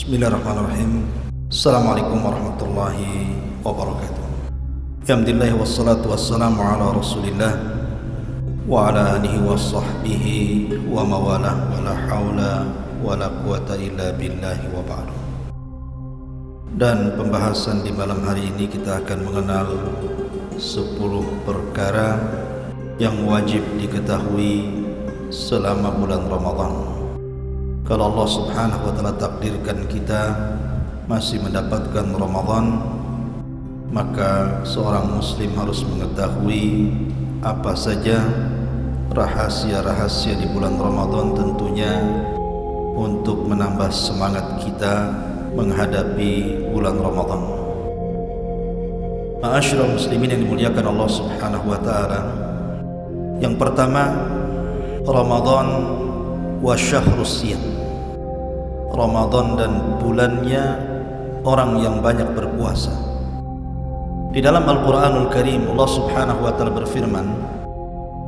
Bismillahirrahmanirrahim. Assalamualaikum warahmatullahi wabarakatuh. Alhamdulillah wassalatu wassalamu ala Rasulillah wa ala alihi wa sahbihi wa mawalah wa la hawla wa la quwata illa billahi wa ba'du. Dan pembahasan di malam hari ini kita akan mengenal 10 perkara yang wajib diketahui selama bulan Ramadan. Kalau Allah subhanahu wa ta'ala takdirkan kita masih mendapatkan Ramadan, maka seorang muslim harus mengetahui apa saja rahasia-rahasia di bulan Ramadan, tentunya untuk menambah semangat kita menghadapi bulan Ramadan. Ma'asyiral muslimin yang dimuliakan Allah subhanahu wa ta'ala, yang pertama, Ramadan wa syahrus siyam. Ramadan dan bulannya orang yang banyak berpuasa. Di dalam Al-Quranul Karim Allah subhanahu wa ta'ala berfirman,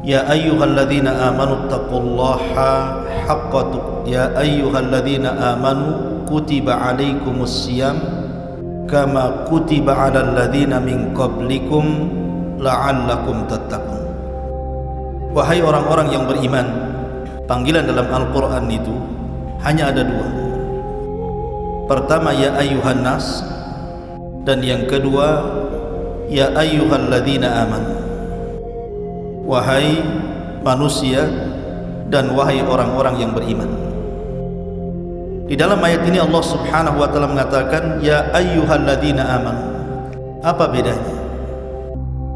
Ya ayyuhalladzina amanu taqullaha haqqa Ya ayyuhalladzina amanu kutiba alaikumus siyam kama kutiba alal ladzina min qablikum la'allakum tattaqun. Wahai orang-orang yang beriman, panggilan dalam Al-Quran itu hanya ada 2. Pertama, ya ayyuhan nas, dan yang kedua, ya ayyuhalladzina amanu. Wahai manusia dan wahai orang-orang yang beriman. Di dalam ayat ini Allah subhanahu wa ta'ala mengatakan ya ayyuhalladzina amanu. Apa bedanya?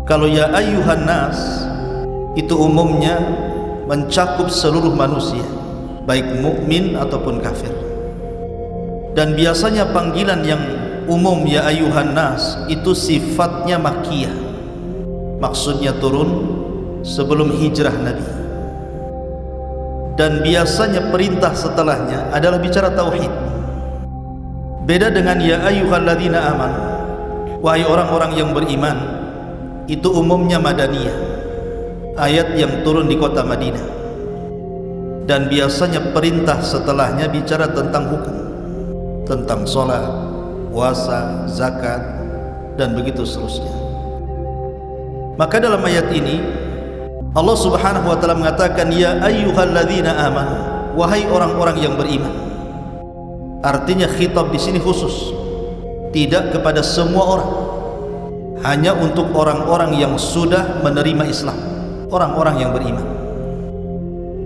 Kalau ya ayyuhan nas itu umumnya mencakup seluruh manusia, baik mukmin ataupun kafir. Dan biasanya panggilan yang umum ya ayyuhan nas itu sifatnya makkiyah, maksudnya turun sebelum hijrah Nabi. Dan biasanya perintah setelahnya adalah bicara tauhid. Beda dengan ya ayyuhalladzina amanu, wahai orang-orang yang beriman, itu umumnya madaniyah, ayat yang turun di kota Madinah. Dan biasanya perintah setelahnya bicara tentang hukum, tentang sholat, puasa, zakat, dan begitu seterusnya. Maka dalam ayat ini Allah subhanahu wa ta'ala mengatakan ya ayyuhalladzina amanu, wahai orang-orang yang beriman. Artinya khitab di sini khusus, tidak kepada semua orang, hanya untuk orang-orang yang sudah menerima Islam, orang-orang yang beriman.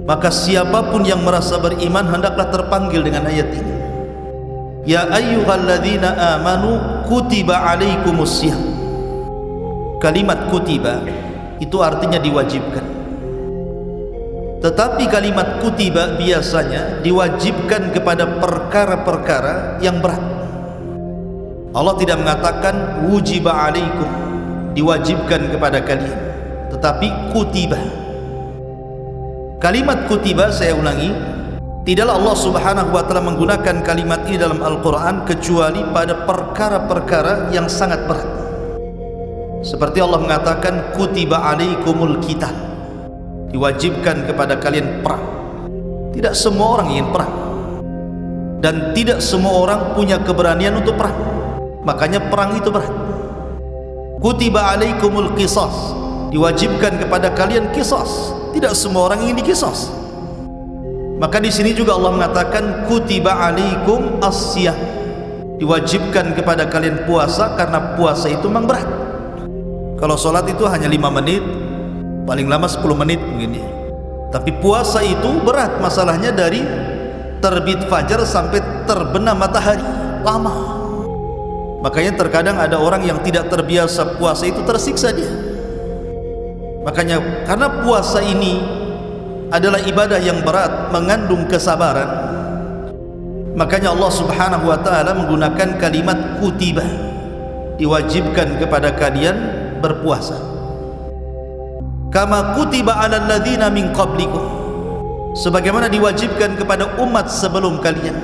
Maka siapapun yang merasa beriman hendaklah terpanggil dengan ayat ini. Ya ayyuhalladzina amanu kutiba alaikumus siyam. Kalimat kutiba itu artinya diwajibkan. Tetapi kalimat kutiba biasanya diwajibkan kepada perkara-perkara yang berat. Allah tidak mengatakan wujiba alaikum, diwajibkan kepada kalian, tetapi kutiba. Kalimat kutiba, saya ulangi, tidaklah Allah subhanahu wa ta'ala menggunakan kalimat ini dalam Al-Quran kecuali pada perkara-perkara yang sangat berat. Seperti Allah mengatakan kutiba alaikumul qital, diwajibkan kepada kalian perang. Tidak semua orang ingin perang, dan tidak semua orang punya keberanian untuk perang. Makanya perang itu berat. Kutiba alaikumul qisas, diwajibkan kepada kalian qisas. Tidak semua orang ingin diqisas. Maka di sini juga Allah mengatakan kutiba alaikum as-siyam, diwajibkan kepada kalian puasa, karena puasa itu memang berat. Kalau sholat itu hanya 5 menit, paling lama 10 menit mungkin ya. Tapi puasa itu berat, masalahnya dari terbit fajar sampai terbenam matahari, lama. Makanya terkadang ada orang yang tidak terbiasa puasa itu tersiksa dia. Makanya karena puasa ini adalah ibadah yang berat, mengandung kesabaran, makanya Allah subhanahu wa ta'ala menggunakan kalimat kutiba, diwajibkan kepada kalian berpuasa. Kama kutiba alal ladzina min qablikum, sebagaimana diwajibkan kepada umat sebelum kalian.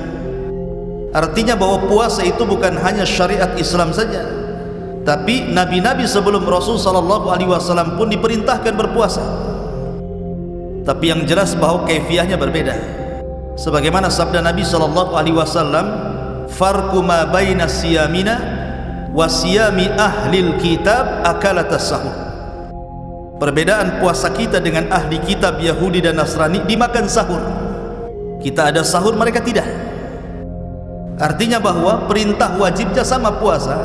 Artinya bahwa puasa itu bukan hanya syariat Islam saja, tapi nabi-nabi sebelum Rasul sallallahu alaihi wasallam pun diperintahkan berpuasa. Tapi yang jelas bahwa kaifiahnya berbeda. Sebagaimana sabda Nabi sallallahu alaihi wasallam, farqu ma baina siyamina wa siyami ahlil kitab akalatas sahur. Perbedaan puasa kita dengan ahli kitab Yahudi dan Nasrani dimakan sahur. Kita ada sahur, mereka tidak. Artinya bahwa perintah wajibnya sama puasa,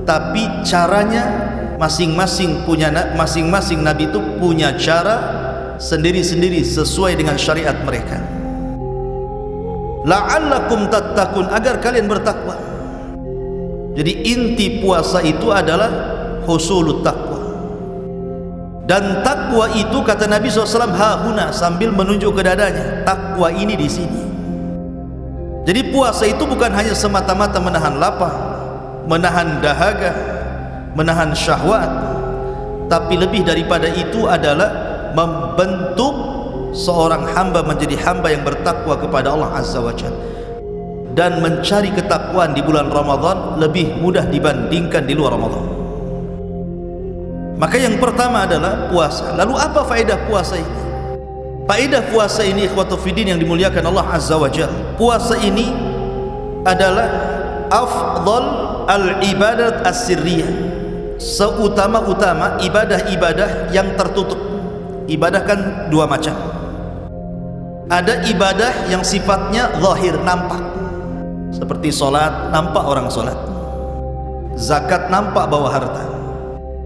tapi caranya masing-masing nabi itu punya cara sendiri-sendiri sesuai dengan syariat mereka. La'allakum tattaqun, agar kalian bertakwa. Jadi inti puasa itu adalah husulut taqwa. Dan takwa itu kata Nabi SAW hahuna, sambil menunjuk ke dadanya, takwa ini di sini. Jadi puasa itu bukan hanya semata-mata menahan lapar, menahan dahaga, menahan syahwat, tapi lebih daripada itu adalah membentuk seorang hamba menjadi hamba yang bertakwa kepada Allah Azza wa Jalla. Dan mencari ketakwaan di bulan Ramadan lebih mudah dibandingkan di luar Ramadan. Maka yang pertama adalah puasa. Lalu apa faedah puasa ini? Faedah puasa ini ikhwatu fiddin yang dimuliakan Allah Azza wa Jalla, puasa ini adalah afdal al-ibadat as-sirriyah, seutama-utama ibadah-ibadah yang tertutup. Ibadah kan dua macam. Ada ibadah yang sifatnya zahir, nampak, seperti solat, nampak orang solat. Zakat, nampak bawa harta.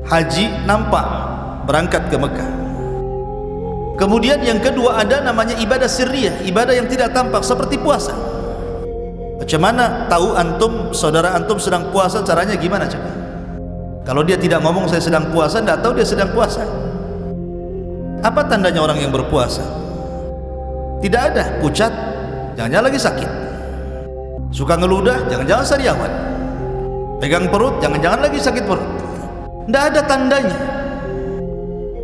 Haji, nampak berangkat ke Mekah. Kemudian yang kedua ada namanya ibadah sirriyah, ibadah yang tidak tampak, seperti puasa. Macam mana tahu antum, saudara antum sedang puasa, caranya gimana coba? Kalau dia tidak ngomong saya sedang puasa, tidak tahu dia sedang puasa. Apa tandanya orang yang berpuasa? Tidak ada, pucat, jangan-jangan lagi sakit. Suka ngeludah, jangan-jangan sariawan. Pegang perut, jangan-jangan lagi sakit perut. Tidak ada tandanya.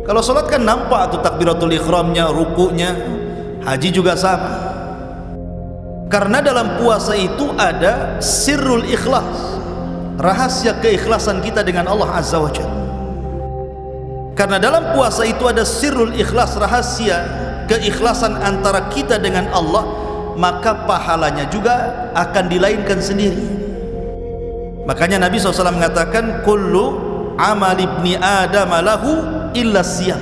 Kalau sholat kan nampak tuh takbiratul ikhramnya, rukuknya. Haji juga sama. Karena dalam puasa itu ada sirrul ikhlas, rahasia keikhlasan kita dengan Allah Azza wa Jalla. Karena dalam puasa itu ada sirrul ikhlas, rahasia keikhlasan antara kita dengan Allah, maka pahalanya juga akan dilainkan sendiri. Makanya Nabi SAW mengatakan, kullu amal ibni adam lahu illa siyam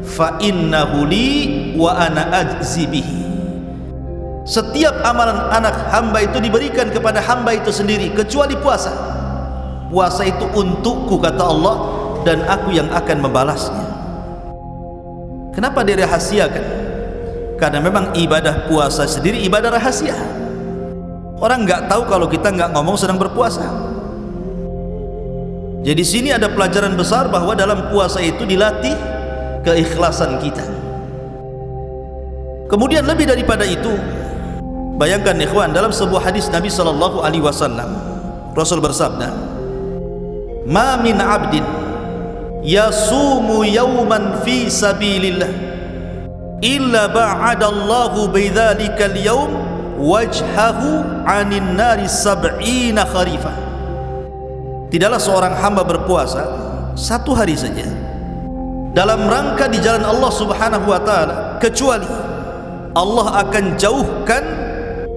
fa innahu li wa ana ajzi bihi. Setiap amalan anak hamba itu diberikan kepada hamba itu sendiri, kecuali puasa. Puasa itu untukku kata Allah, dan aku yang akan membalasnya. Kenapa dirahasiakan? Karena memang ibadah puasa sendiri ibadah rahasia. Orang nggak tahu kalau kita nggak ngomong sedang berpuasa. Jadi sini ada pelajaran besar bahwa dalam puasa itu dilatih keikhlasan kita. Kemudian lebih daripada itu, bayangkan ikhwan, dalam sebuah hadis Nabi SAW, Rasul bersabda, "Ma min 'abdin yasumu yawman fi sabilillah illa ba'adallahu bidzalika al-yawm wajhahu 'anil nari 70 kharifah." Tidaklah seorang hamba berpuasa satu hari saja dalam rangka di jalan Allah Subhanahu wa ta'ala, kecuali Allah akan jauhkan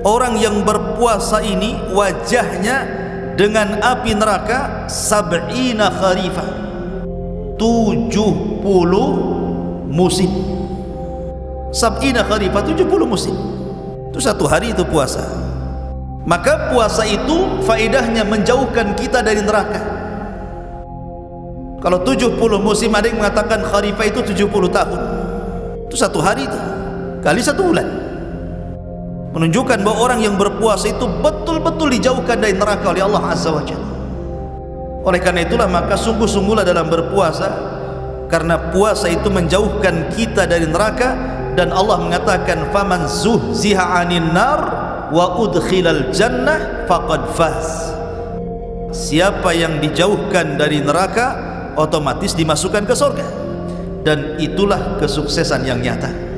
orang yang berpuasa ini wajahnya dengan api neraka 70 kharifah, 70 musim. 70 kharifah, 70 musim. Itu satu hari itu puasa. Maka puasa itu faedahnya menjauhkan kita dari neraka. Kalau 70 musim, ada yang mengatakan kharifah itu 70 tahun. Itu satu hari itu kali satu bulan, menunjukkan bahwa orang yang berpuasa itu betul-betul dijauhkan dari neraka oleh Allah Azza wa Jalla. Oleh karena itulah maka sungguh-sungguhlah dalam berpuasa, karena puasa itu menjauhkan kita dari neraka. Dan Allah mengatakan, faman zuhziha 'anil nar wa udkhilal jannah faqad faz. Siapa yang dijauhkan dari neraka otomatis dimasukkan ke surga, dan itulah kesuksesan yang nyata.